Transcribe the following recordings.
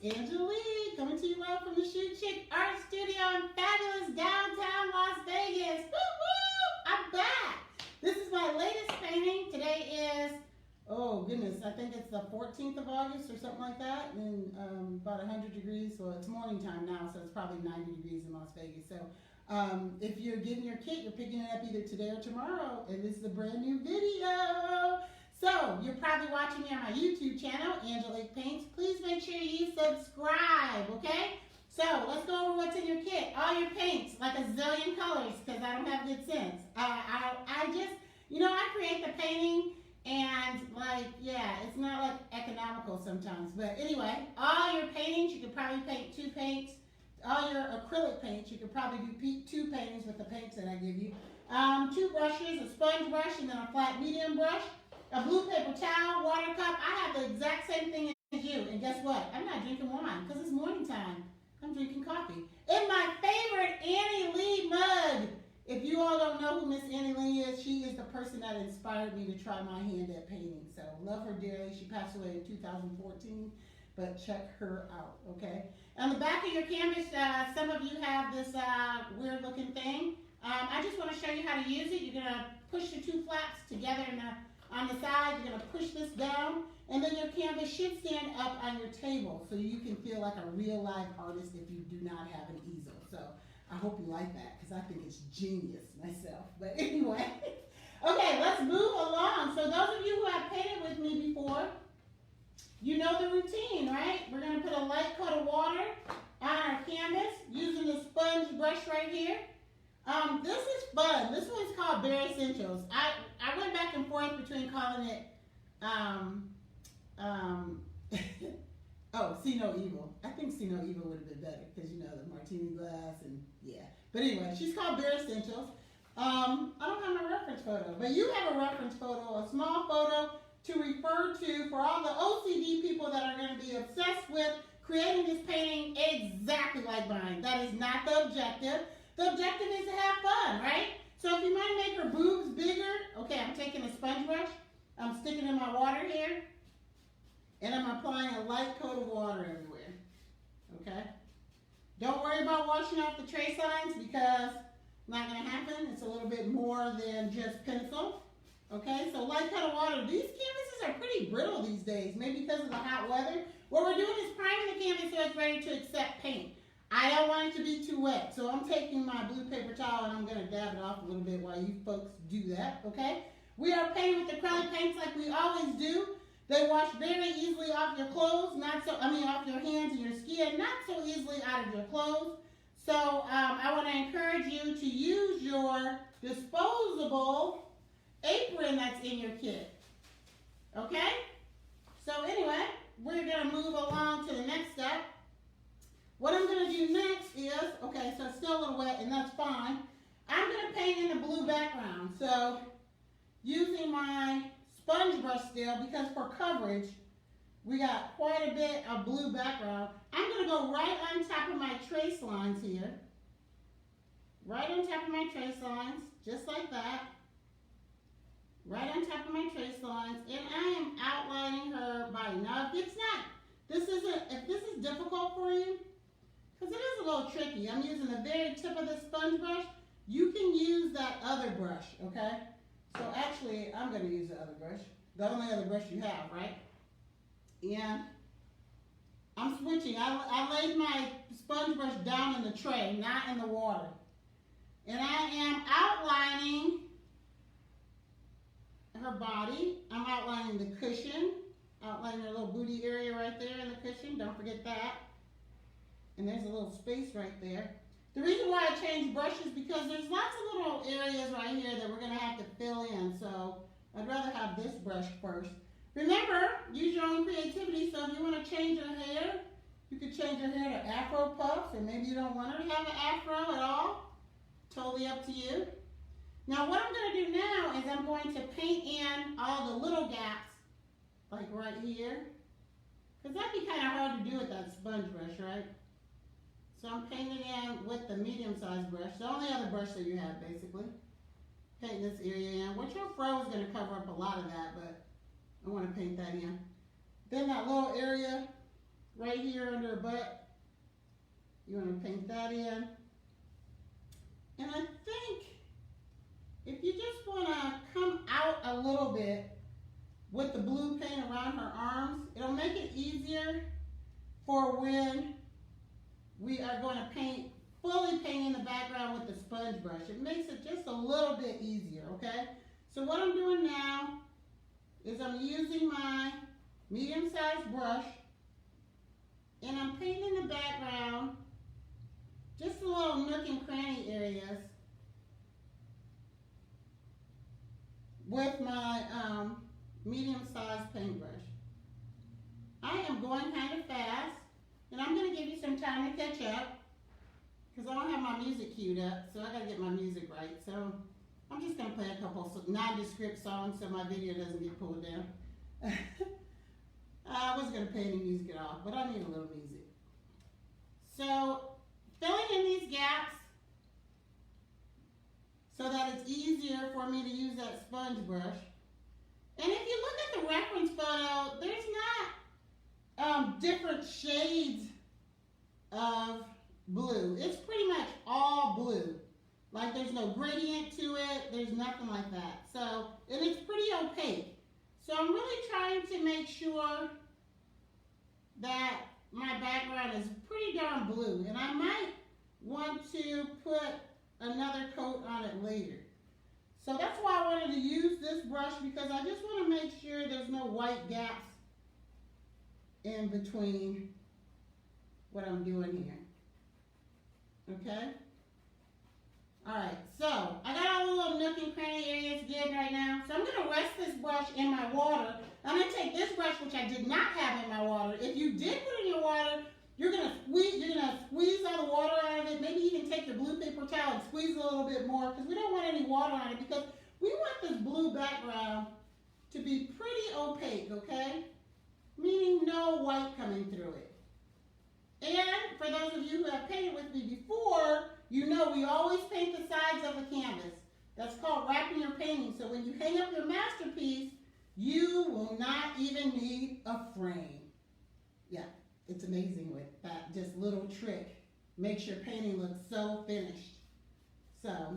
Angelique, coming to you live from the Shoe Chick Art Studio in fabulous downtown Las Vegas. Woo woo! I'm back. This is my latest painting. Today is, oh goodness, I think it's the 14th of August or something like that, and about 100 degrees. Well, it's morning time now, so it's probably 90 degrees in Las Vegas. So if you're getting your kit, you're picking it up either today or tomorrow, and this is a brand new video. So, you're probably watching me on my YouTube channel, Angelique Paints. Please make sure you subscribe, okay? So, let's go over what's in your kit. All your paints, like a zillion colors, because I don't have good sense. I just, I create the painting, and it's not like economical sometimes. But anyway, all your paintings, you could probably paint 2 paints. All your acrylic paints, you could probably do 2 paintings with the paints that I give you. 2 brushes, a sponge brush, and then a flat medium brush. A blue paper towel, water cup. I have the exact same thing as you. And guess what? I'm not drinking wine because it's morning time. I'm drinking coffee. In my favorite Annie Lee mug. If you all don't know who Miss Annie Lee is, she is the person that inspired me to try my hand at painting. So love her dearly. She passed away in 2014, but check her out, okay? On the back of your canvas, some of you have this weird looking thing. I just want to show you how to use it. You're going to push the 2 flaps together on the side. You're going to push this down, and then your canvas should stand up on your table so you can feel like a real live artist if you do not have an easel. So I hope you like that because I think it's genius myself. But anyway, okay, let's move along. So those of you who have painted with me before, you know the routine, right? We're going to put a light coat of water on our canvas using the sponge brush right here. This is fun. This one's called Bare Essentials. I went back and forth between calling it, See No Evil. I think See No Evil would have been better because, the martini glass and yeah. But anyway, she's called Bare Essentials. I don't have my reference photo, but you have a reference photo, a small photo to refer to for all the OCD people that are going to be obsessed with creating this painting exactly like mine. That is not the objective. The objective is to have fun, right? So if you want to make her boobs bigger, okay, I'm taking a sponge brush, I'm sticking in my water here, and I'm applying a light coat of water everywhere, okay? Don't worry about washing off the trace lines because it's not going to happen. It's a little bit more than just pencil, okay? So light coat of water. These canvases are pretty brittle these days, maybe because of the hot weather. What we're doing is priming the canvas so it's ready to accept paint. I don't want it to be too wet, so I'm taking my blue paper towel and I'm going to dab it off a little bit while you folks do that, okay? We are painting with acrylic paints like we always do. They wash very easily off your clothes, off your hands and your skin, not so easily out of your clothes. So I want to encourage you to use your disposable apron that's in your kit, okay? So anyway, we're going to move along to the next step. What I'm going to do next is, okay, so it's still a little wet, and that's fine. I'm going to paint in a blue background. So, using my sponge brush still, because for coverage, we got quite a bit of blue background. I'm going to go right on top of my trace lines here. Right on top of my trace lines, just like that. Right on top of my trace lines, and I am outlining her body. Now, if this is difficult for you, because it is a little tricky. I'm using the very tip of the sponge brush. You can use that other brush, okay? So actually, I'm going to use the other brush. The only other brush you have, right? And I'm switching. I laid my sponge brush down in the tray, not in the water. And I am outlining her body. I'm outlining the cushion. Outlining her little booty area right there in the cushion. Don't forget that. And there's a little space right there. The reason why I changed brushes is because there's lots of little areas right here that we're going to have to fill in. So I'd rather have this brush first. Remember, use your own creativity. So if you want to change your hair, you could change your hair to afro puffs, or maybe you don't want her to have an afro at all. Totally up to you. Now what I'm going to do now is I'm going to paint in all the little gaps, like right here. Because that'd be kind of hard to do with that sponge brush, right? So I'm painting in with the medium-sized brush, the only other brush that you have, basically. Paint this area in, which your fro is going to cover up a lot of that, but I want to paint that in. Then that little area right here under her butt. You want to paint that in. And I think if you just want to come out a little bit with the blue paint around her arms, it'll make it easier for when we are going to fully paint in the background with the sponge brush. It makes it just a little bit easier, okay? So what I'm doing now is I'm using my medium-sized brush and I'm painting the background, just the little nook and cranny areas with my medium-sized paintbrush. I am going kind of fast, and I'm going to give you some time to catch up because I don't have my music queued up, so I got to get my music right. So I'm just going to play a couple nondescript songs so my video doesn't get pulled down. I wasn't going to play any music at all, but I need a little music. So filling in these gaps so that it's easier for me to use that sponge brush. And if you look at the reference photo, there's not different shades of blue. It's pretty much all blue. Like there's no gradient to it, there's nothing like that. So, and it's pretty opaque. So I'm really trying to make sure that my background is pretty darn blue. And I might want to put another coat on it later. So that's why I wanted to use this brush, because I just want to make sure there's no white gaps in between what I'm doing here. Okay? Alright, so I got all the little nook and cranny areas good right now. So I'm going to rest this brush in my water. I'm going to take this brush, which I did not have in my water. If you did put it in your water, you're gonna squeeze all the water out of it. Maybe even take your blue paper towel and squeeze a little bit more, because we don't want any water on it, because we want this blue background to be pretty opaque, okay? Meaning no white coming through it. And for those of you who have painted with me before, you know we always paint the sides of the canvas. That's called wrapping your painting. So when you hang up your masterpiece, you will not even need a frame. Yeah. It's amazing with that just little trick. Makes your painting look so finished. So,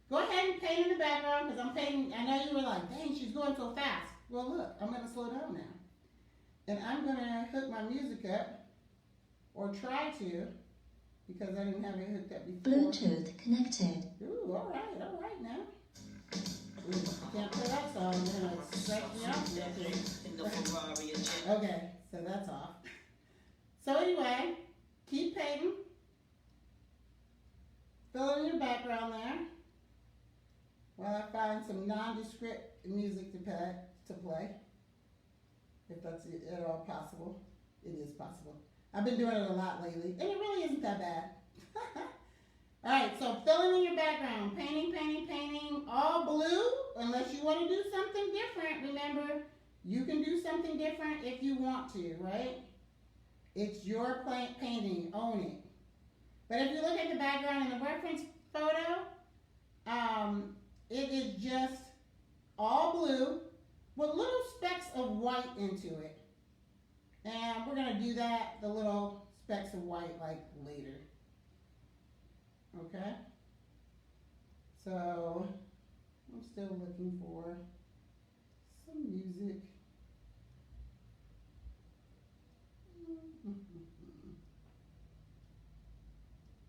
go ahead and paint in the background, because I'm painting. I know you were like, dang, she's going so fast. Well, look, I'm going to slow down now. And I'm going to hook my music up, or try to, because I didn't have it hooked up before. Bluetooth connected. Ooh, all right now. Ooh, can't play that song, then it'll strike me out. Okay, so that's off. So anyway, keep painting. Fill in your background there while I find some nondescript music to play. If that's at all possible. It is possible. I've been doing it a lot lately, and it really isn't that bad. Alright, so filling in your background. Painting, all blue, unless you want to do something different. Remember, you can do something different if you want to, right? It's your painting, own it. But if you look at the background in the reference photo, it is just all blue with little specks of white into it. And we're going to do that, the little specks of white, like later. Okay? So, I'm still looking for some music.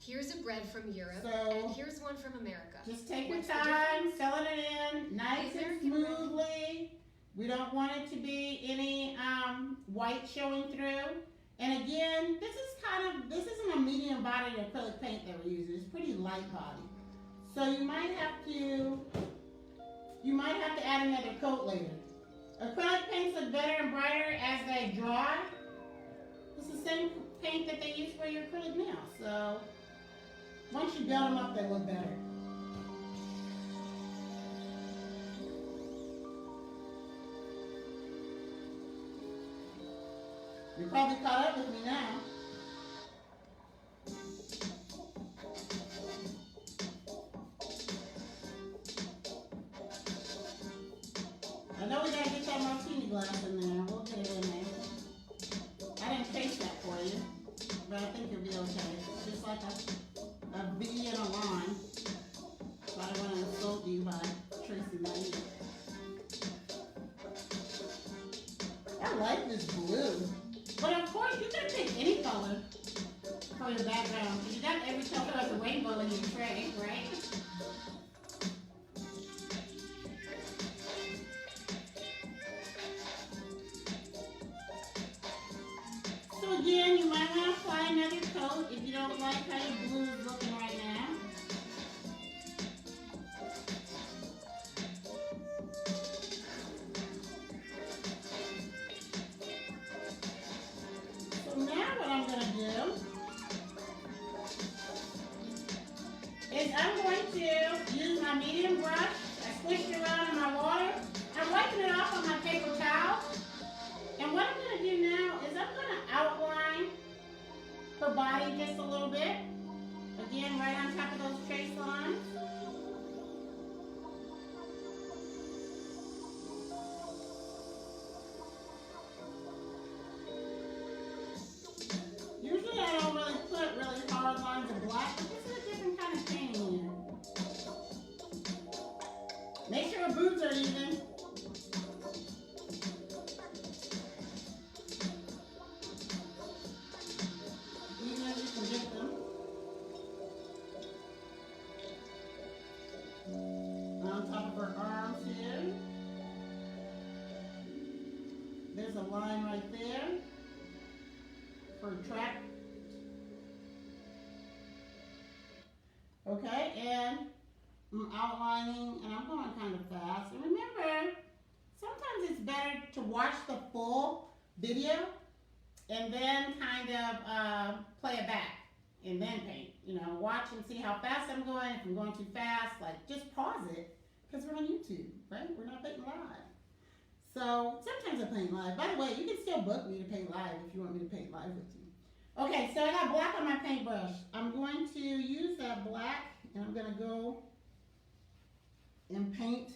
Here's a bread from Europe, So, and here's one from America. Just take your What's the time, filling it in nice The and American bread. smoothly. We don't want it to be any white showing through. And again, this isn't a medium bodied acrylic paint that we're using. It's pretty light body. So you might have to add another coat later. Acrylic paints look better and brighter as they dry. It's the same paint that they use for your acrylic nails. So once you build them up, they look better. You're probably caught up with me now. I know we gotta get that martini glass in there. We'll get it in there. I didn't taste that for you, but I think you'll be okay. It's just like a V and a line. So I don't want to insult you by tracing that either. I like this blue. But of course, you can pick any color for your background. You got every color of the rainbow in your tray, right? So again, you might want to apply another coat if you don't like how your blue is looking right now. So now what I'm going to do is I'm going to use my medium brush. I squished it around in my water. I'm wiping it off on my paper towel. And what I'm going to do now is I'm going to outline her body just a little bit. Again, right on top of those trace lines. Usually I don't really put really hard lines of black, but this is a different kind of painting here. Make sure her boots are even. Even as you can get them. On top of her arms here. There's a line right there for a track. Okay, and I'm outlining, and I'm going kind of fast. And remember, sometimes it's better to watch the full video and then kind of play it back and then paint. You know, watch and see how fast I'm going. If I'm going too fast, like just pause it because we're on YouTube, right? We're not painting live. So sometimes I paint live. By the way, you can still book me to paint live if you want me to paint live with you. Okay, so I got black on my paintbrush. I'm going to use that black and I'm going to go and paint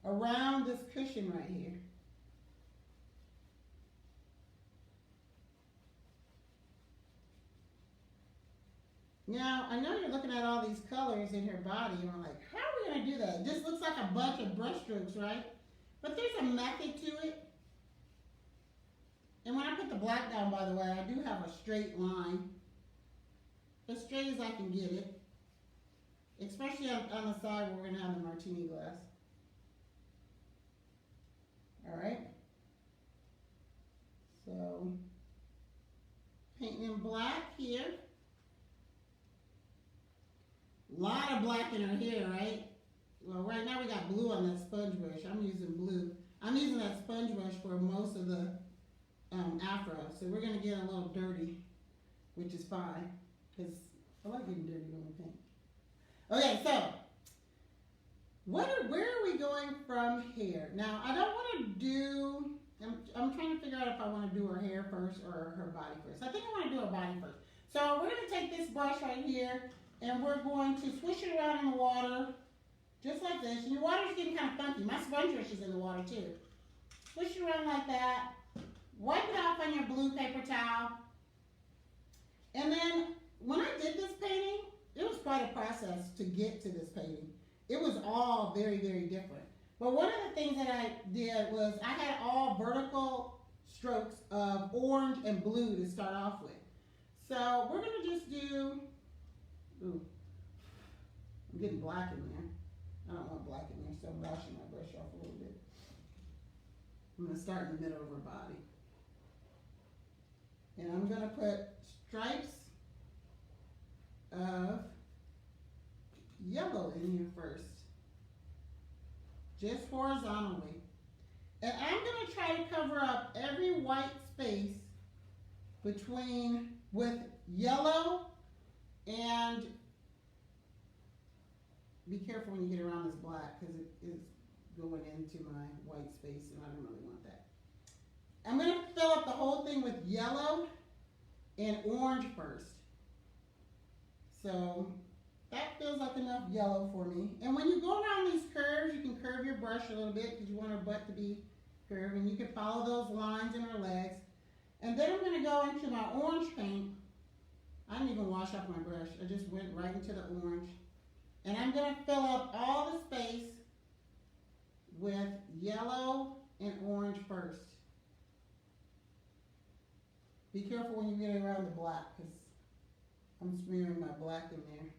around this cushion right here. Now, I know you're looking at all these colors in her body and you're like, how are we going to do that? It just looks like a bunch of brush strokes, right? But there's a method to it. And when I put the black down, by the way, I do have a straight line. As straight as I can get it. Especially on the side where we're going to have the martini glass. Alright. So, painting in black here. A lot of black in her hair, right? Well, right now we got blue on that sponge brush. I'm using blue. I'm using that sponge brush for most of the afro. So we're going to get a little dirty, which is fine. Because I like getting dirty when we paint. Okay, so where are we going from here? Now, I don't want to do, I'm trying to figure out if I want to do her hair first or her body first. I think I want to do her body first. So we're going to take this brush right here and we're going to swish it around in the water just like this. And your water's getting kind of funky. My sponge brush is in the water too. Swish it around like that. Wipe it off on your blue paper towel. And then when I did this painting, it was quite a process to get to this painting. It was all very, very different. But one of the things that I did was I had all vertical strokes of orange and blue to start off with. So we're going to just do, ooh, I'm getting black in there. I don't want black in there, so I'm washing my brush off a little bit. I'm going to start in the middle of her body. And I'm going to put stripes of yellow in here first. Just horizontally. And I'm going to try to cover up every white space with yellow, and be careful when you get around this black because it is going into my white space and I don't really want that. I'm going to fill up the whole thing with yellow and orange first. So that feels like enough yellow for me. And when you go around these curves, you can curve your brush a little bit because you want her butt to be curved. And you can follow those lines in her legs. And then I'm going to go into my orange paint. I didn't even wash off my brush. I just went right into the orange. And I'm going to fill up all the space with yellow and orange first. Be careful when you get around the black because I'm smearing my black in there.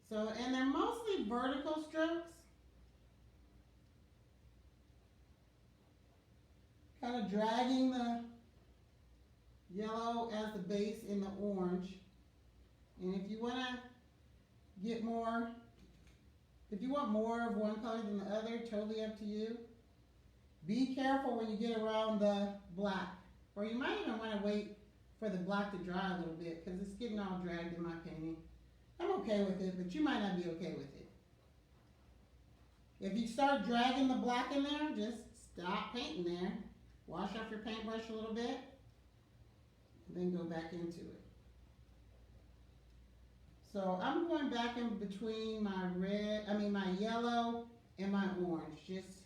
So, and they're mostly vertical strokes. Kind of dragging the yellow as the base in the orange. And if you want to get more, if you want more of one color than the other, totally up to you. Be careful when you get around the black. Or you might even want to wait for the black to dry a little bit because it's getting all dragged in my painting. I'm okay with it, but you might not be okay with it. If you start dragging the black in there, just stop painting there. Wash off your paintbrush a little bit, and then go back into it. So I'm going back in between my yellow and my orange. Just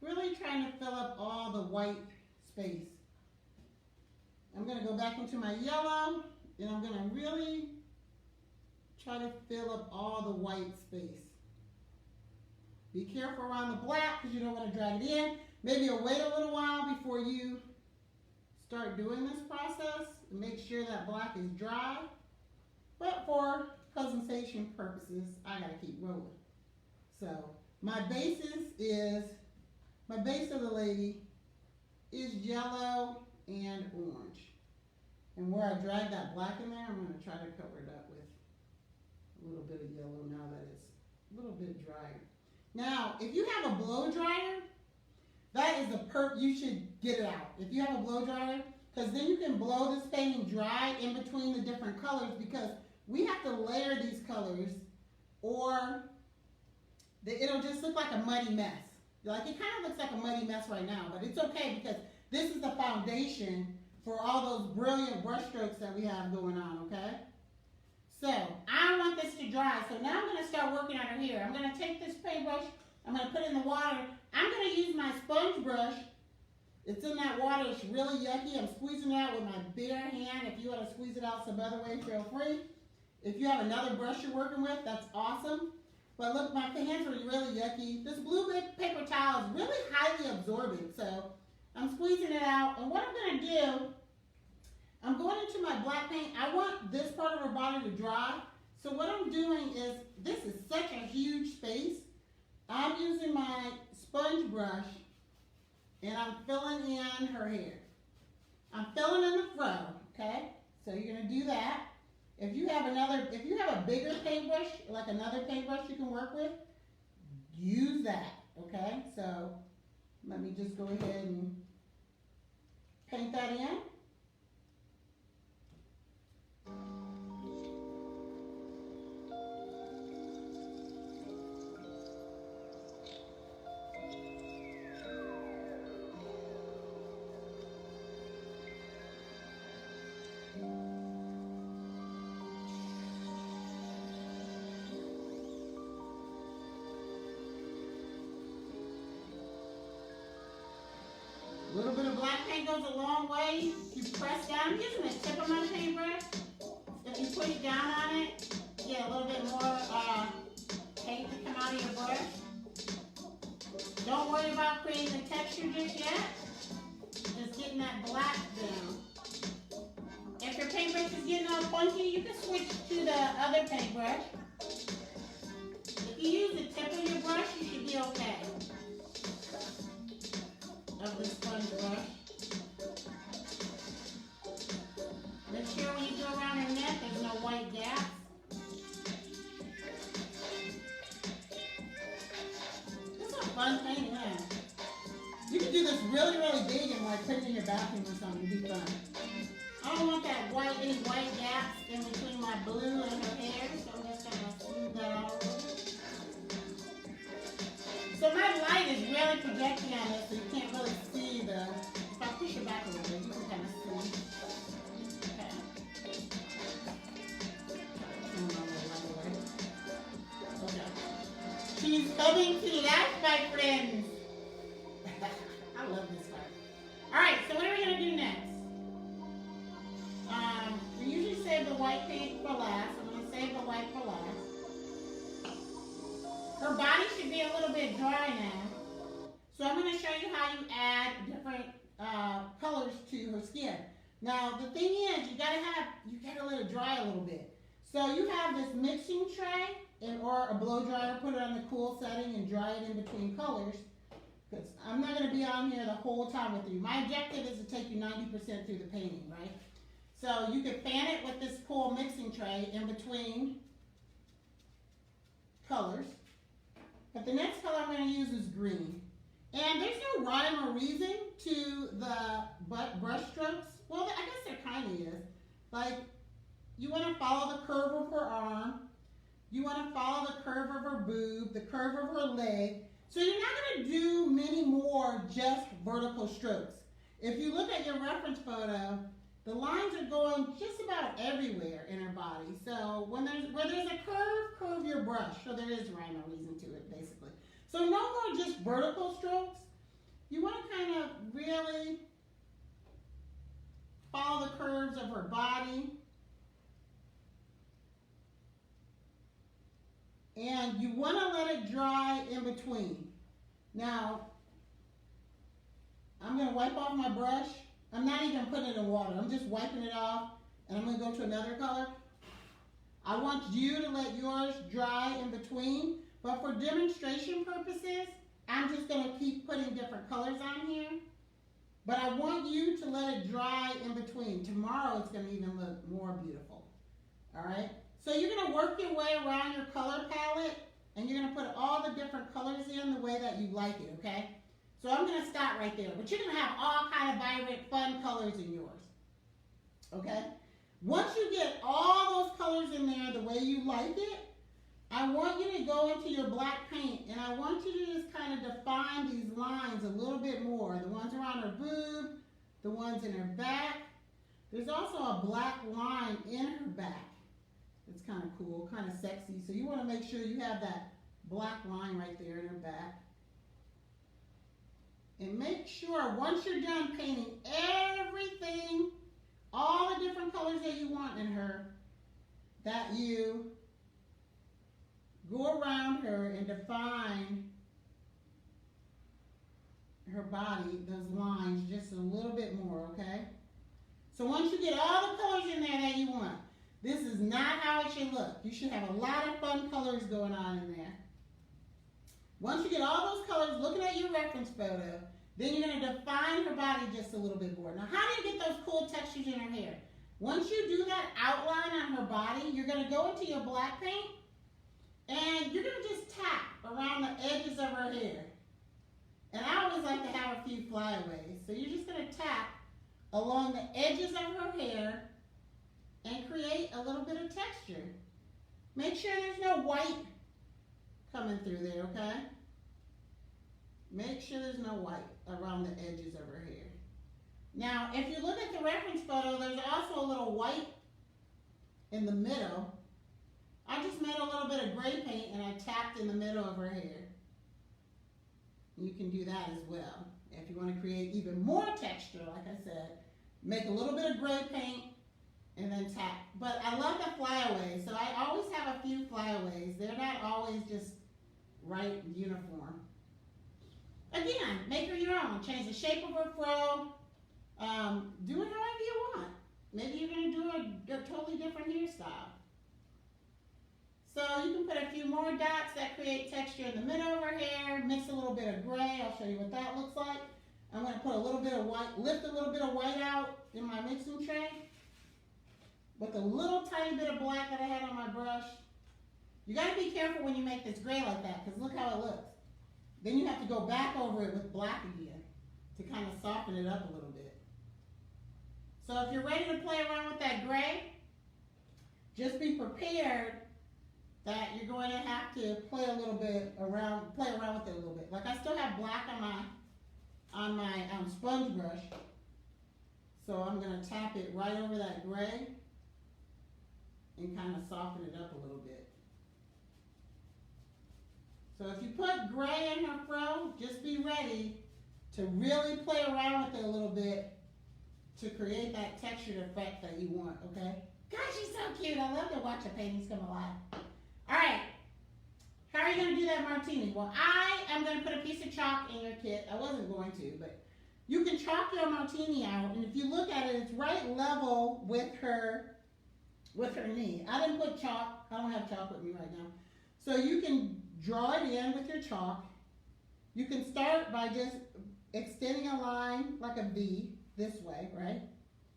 really trying to fill up all the white space. I'm going to go back into my yellow, and I'm going to really try to fill up all the white space. Be careful around the black because you don't want to drag it in. Maybe you'll wait a little while before you start doing this process and make sure that black is dry. But for presentation purposes, I gotta keep rolling. So my base of the lady is yellow and orange. And where I drag that black in there, I'm gonna try to cover it up with a little bit of yellow now that it's a little bit drier. Now, if you have a blow dryer, that is you should get it out. If you have a blow dryer, because then you can blow this painting dry in between the different colors because we have to layer these colors or it'll just look like a muddy mess. Like it kind of looks like a muddy mess right now, but it's okay because this is the foundation for all those brilliant brush strokes that we have going on, okay? So, I want this to dry, so now I'm going to start working on it here. I'm going to take this paintbrush, I'm going to put it in the water. I'm going to use my sponge brush. It's in that water, it's really yucky. I'm squeezing it out with my bare hand. If you want to squeeze it out some other way, feel free. If you have another brush you're working with, that's awesome. But look, my hands are really yucky. This blue paper towel is really highly absorbent, so I'm squeezing it out. And what I'm going to do, I'm going into my black paint. I want this part of her body to dry. So what I'm doing is, this is such a huge space. I'm using my sponge brush and I'm filling in her hair. I'm filling in the fro, okay? So you're gonna do that. If you have a bigger paintbrush, like another paintbrush you can work with, use that, okay? So let me just go ahead and paint that in. A little bit of black paint goes a long way. You press down, I'm using the tip of my paintbrush. If you push down on it, you get a little bit more paint to come out of your brush. Don't worry about creating the texture just yet. Just getting that black down. If your paintbrush is getting all funky, you can switch to the other paintbrush. If you use the tip of your brush, you should be okay. Of the sponge brush. Make sure when you go around her neck, there's no white gaps. This is a fun painting, huh? You can do this really, really big and like put it in your bathroom or something. It'd be fun. I don't want that any white gaps in between my blue and her hair, so I'm just gonna smooth that all over. So my light is really projecting on this, so you can't really see the, if I push it back a little bit, you can kind of see. Okay. Okay. She's coming to life, my friends. I love this part. Alright, so what are we going to do white paint for last. I'm going to save the white for last. Her body should be a little bit dry now. So I'm going to show you how you add different colors to her skin. Now the thing is, you gotta let it dry a little bit. So you have this mixing tray or a blow dryer, put it on the cool setting and dry it in between colors. Because I'm not going to be on here the whole time with you. My objective is to take you 90% through the painting, right? So you can fan it with this cool mixing tray in between colors. But the next color I'm going to use is green. And there's no rhyme or reason to the brush strokes. Well, I guess there kind of is. Like, you want to follow the curve of her arm. You want to follow the curve of her boob, the curve of her leg. So you're not going to do many more just vertical strokes. If you look at your reference photo, the lines are going just about everywhere in her body. So where there's a curve your brush. So there is rhyme or reason to it, basically. So no more just vertical strokes. You want to kind of really follow the curves of her body. And you want to let it dry in between. Now, I'm going to wipe off my brush. I'm not even putting it in water. I'm just wiping it off. And I'm going to go to another color. I want you to let yours dry in between. But for demonstration purposes, I'm just going to keep putting different colors on here. But I want you to let it dry in between. Tomorrow it's going to even look more beautiful. All right? So you're going to work your way around your color palette, and you're going to put all the different colors in the way that you like it, okay? So I'm going to stop right there. But you're going to have all kind of vibrant, fun colors in yours, okay? Once you get all those colors in there the way you like it, I want you to go into your black paint, and I want you to just kind of define these lines a little bit more. The ones around her boob, the ones in her back. There's also a black line in her back. It's kind of cool, kind of sexy. So you want to make sure you have that black line right there in her back. And make sure once you're done painting everything, all the different colors that you want in her, that you go around her and define her body, those lines, just a little bit more, okay? So once you get all the colors in there that you want, this is not how it should look. You should have a lot of fun colors going on in there. Once you get all those colors, looking at your reference photo, then you're going to define her body just a little bit more. Now, how do you get those cool textures in her hair? Once you do that outline on her body, you're going to go into your black paint, and you're going to just tap around the edges of her hair. And I always like to have a few flyaways. So you're just going to tap along the edges of her hair and create a little bit of texture. Make sure there's no white coming through there, okay? Make sure there's no white around the edges of her hair. Now, if you look at the reference photo, there's also a little white in the middle. I just made a little bit of gray paint and I tapped in the middle of her hair. You can do that as well. If you want to create even more texture, like I said, make a little bit of gray paint and then tap. But I love the flyaways, so I always have a few flyaways. They're not always just right uniform. Again, make her your own. Change the shape of her fro. Do it however you want. Maybe you're going to do a totally different hairstyle. So you can put a few more dots that create texture in the middle of her hair. Mix a little bit of gray. I'll show you what that looks like. I'm going to put a little bit of white, lift a little bit of white out in my mixing tray. With a little tiny bit of black that I had on my brush. You got to be careful when you make this gray like that, because look how it looks. Then you have to go back over it with black again to kind of soften it up a little bit. So if you're ready to play around with that gray, just be prepared that you're going to have to play around with it a little bit. Like I still have black on my sponge brush, so I'm going to tap it right over that gray and kind of soften it up a little bit. So if you put gray in her fro, just be ready to really play around with it a little bit to create that textured effect that you want, okay? Gosh, she's so cute. I love to watch the paintings come alive. All right. How are you going to do that martini? Well, I am going to put a piece of chalk in your kit. I wasn't going to, but you can chalk your martini out, and if you look at it, it's right level with her knee. I didn't put chalk. I don't have chalk with me right now. So you can draw it in with your chalk. You can start by just extending a line like a V this way, right?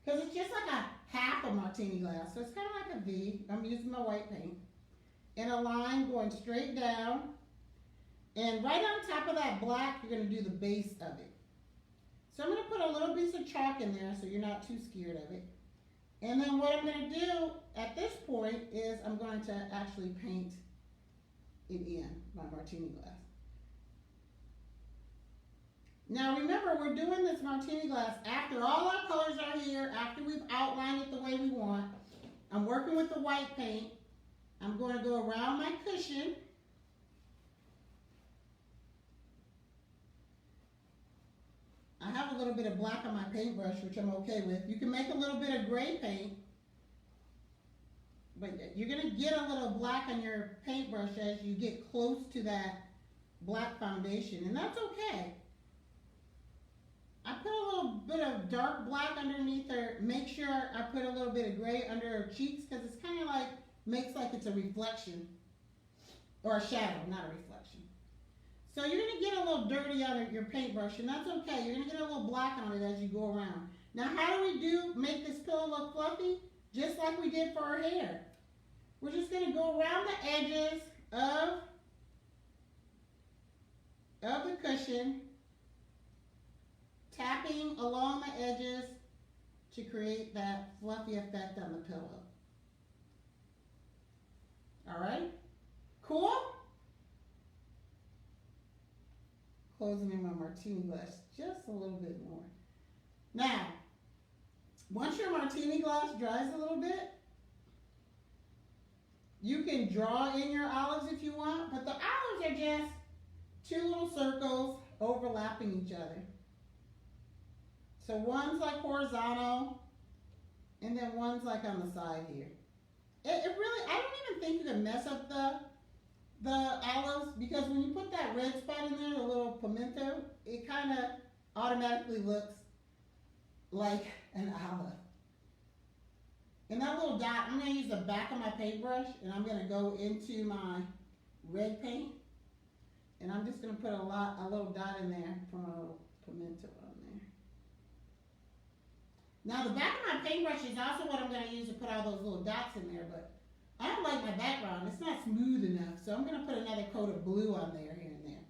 Because it's just like a half a martini glass. So it's kind of like a V. I'm using my white paint. And a line going straight down. And right on top of that black, you're going to do the base of it. So I'm going to put a little piece of chalk in there so you're not too scared of it. And then what I'm going to do at this point is I'm going to actually paint it in my martini glass. Now remember, we're doing this martini glass after all our colors are here, after we've outlined it the way we want. I'm working with the white paint. I'm going to go around my cushion. I have a little bit of black on my paintbrush, which I'm okay with. You can make a little bit of gray paint, but you're going to get a little black on your paintbrush as you get close to that black foundation, and that's okay. I put a little bit of dark black underneath her. Make sure I put a little bit of gray under her cheeks because it's kind of like, makes like it's a reflection or a shadow, not a reflection. So you're going to get a little dirty on your paintbrush, and that's okay. You're going to get a little black on it as you go around. Now how do we make this pillow look fluffy? Just like we did for our hair. We're just going to go around the edges of the cushion, tapping along the edges to create that fluffy effect on the pillow. All right? Cool? Closing in my martini glass just a little bit more. Now, once your martini glass dries a little bit, you can draw in your olives if you want, but the olives are just two little circles overlapping each other. So one's like horizontal, and then one's like on the side here. It really, I don't even think you can mess up the olives, because when you put that red spot in there, the little pimento, it kind of automatically looks like an olive. And that little dot, I'm going to use the back of my paintbrush, and I'm going to go into my red paint, and I'm just going to put a little dot in there from a little pimento on there. Now the back of my paintbrush is also what I'm going to use to put all those little dots in there, but I don't like my background. It's not smooth enough, so I'm going to put another coat of blue on there here and there.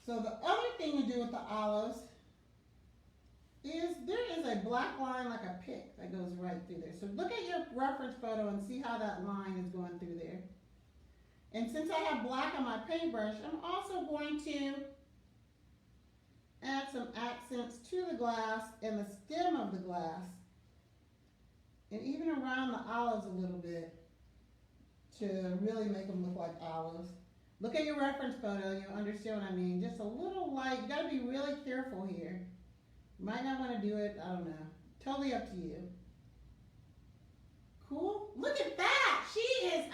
So the other thing to do with the olives is there is a black line like a pick that goes right through there. So look at your reference photo and see how that line is going through there. And since I have black on my paintbrush, I'm also going to add some accents to the glass and the stem of the glass, and even around the olives a little bit to really make them look like olives. Look at your reference photo, you'll understand what I mean. Just a little light, you gotta be really careful here. You might not wanna do it, I don't know. Totally up to you. Cool? Look at that!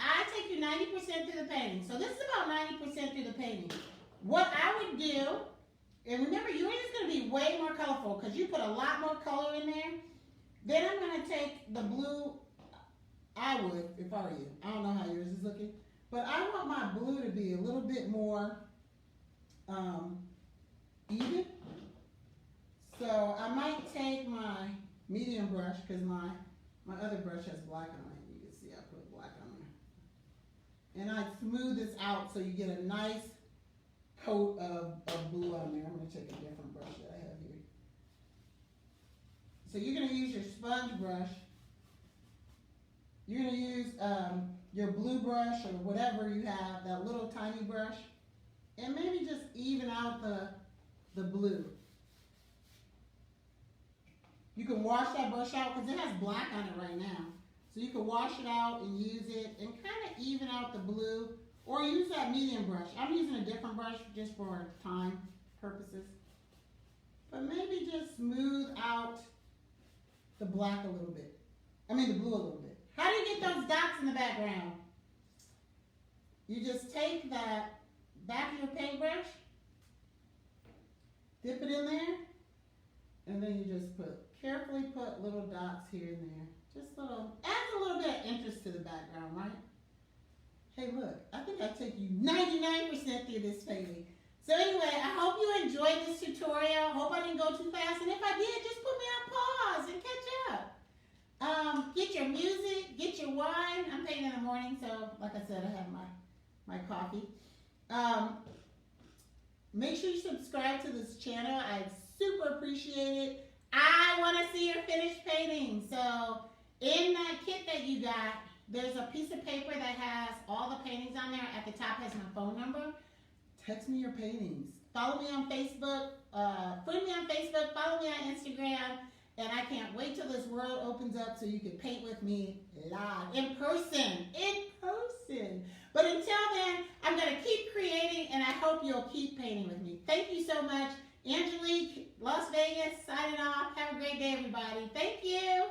I take you 90% through the painting. So this is about 90% through the painting. What I would do, and remember, yours is going to be way more colorful because you put a lot more color in there. Then I'm going to take the blue. I would, if I were you. I don't know how yours is looking. But I want my blue to be a little bit more even. So I might take my medium brush because my other brush has black on it. You can see I put black on there. And I smooth this out so you get a nice coat of blue on there. I'm going to take a different brush that I have here. So you're going to use your sponge brush. You're going to use your blue brush or whatever you have, that little tiny brush, and maybe just even out the blue. You can wash that brush out because it has black on it right now. So you can wash it out and use it and kind of even out the blue, or use that medium brush. I'm using a different brush just for time purposes. But maybe just smooth out the black a little bit. I mean the blue a little bit. How do you get those dots in the background? You just take that back of your paintbrush, dip it in there, and then you just carefully put little dots here and there. Just adds a little bit of interest to the background, right? Hey, look, I think I took you 99% through this painting. So anyway, I hope you enjoyed this tutorial. Hope I didn't go too fast, and if I did, just put me on pause and catch up. Get your music, get your wine. I'm painting in the morning, so like I said, I have my coffee. Make sure you subscribe to this channel. I super appreciate it. I want to see your finished painting. So in that kit that you got, there's a piece of paper that has all the paintings on there. At the top has my phone number. Text me your paintings. Follow me on Facebook. Friend me on Facebook. Follow me on Instagram. And I can't wait till this world opens up so you can paint with me live, in person. But until then, I'm going to keep creating, and I hope you'll keep painting with me. Thank you so much. Angelique, Las Vegas, signing off. Have a great day, everybody. Thank you.